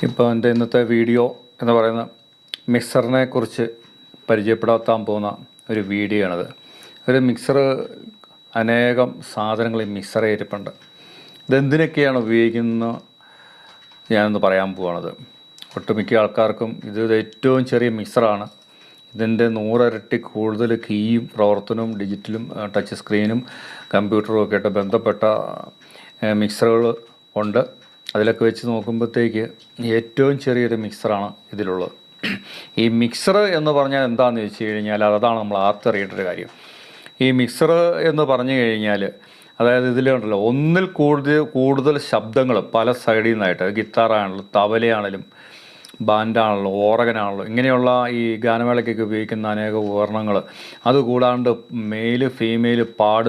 ഇപ്പോൾ എൻ്റെ ഇന്നത്തെ വീഡിയോ എന്ന് പറയുന്ന മിക്സറിനെ കുറിച്ച് പരിചയപ്പെടുത്താൻ പോകുന്ന ഒരു വീഡിയോ ആണിത്. ഒരു മിക്സർ, അനേകം സാധനങ്ങൾ ഈ മിക്സറിൽ ഇരിപ്പുണ്ട്. ഇതെന്തിനൊക്കെയാണ് ഉപയോഗിക്കുന്നത് ഞാനൊന്ന് പറയാൻ പോവാണത്. ഒട്ടുമിക്ക ആൾക്കാർക്കും ഇത് ഏറ്റവും ചെറിയ മിക്സറാണ്. ഇതിൻ്റെ 100 ഇരട്ടി കൂടുതൽ കീയും പ്രവർത്തനവും ഡിജിറ്റലും ടച്ച് സ്ക്രീനും കമ്പ്യൂട്ടറും ഒക്കെ ആയിട്ട് ബന്ധപ്പെട്ട മിക്സറുകൾ ഉണ്ട്. അതിലൊക്കെ വെച്ച് നോക്കുമ്പോഴത്തേക്ക് ഏറ്റവും ചെറിയൊരു മിക്സറാണ് ഇതിലുള്ളത്. ഈ മിക്സർ എന്ന് പറഞ്ഞാൽ എന്താണെന്ന് വെച്ച് കഴിഞ്ഞാൽ അതാണ് നമ്മൾ ആർത്തറിയേണ്ട കാര്യം. ഈ മിക്സർ എന്ന് പറഞ്ഞു കഴിഞ്ഞാൽ അതായത് ഇതിലുണ്ടല്ലോ ഒന്നിൽ കൂടുതൽ ശബ്ദങ്ങൾ പല സൈഡിൽ നിന്നായിട്ട്, ഗിത്താറാണെങ്കിലും തബലയാണെങ്കിലും ബാൻഡാണല്ലോ ഓർഗനാണല്ലോ ഇങ്ങനെയുള്ള ഈ ഗാനമേളയ്ക്കൊക്കെ ഉപയോഗിക്കുന്ന അനേക ഉപകരണങ്ങൾ, അതുകൂടാണ്ട് മെയിൽ ഫീമെയിൽ പാടുന്ന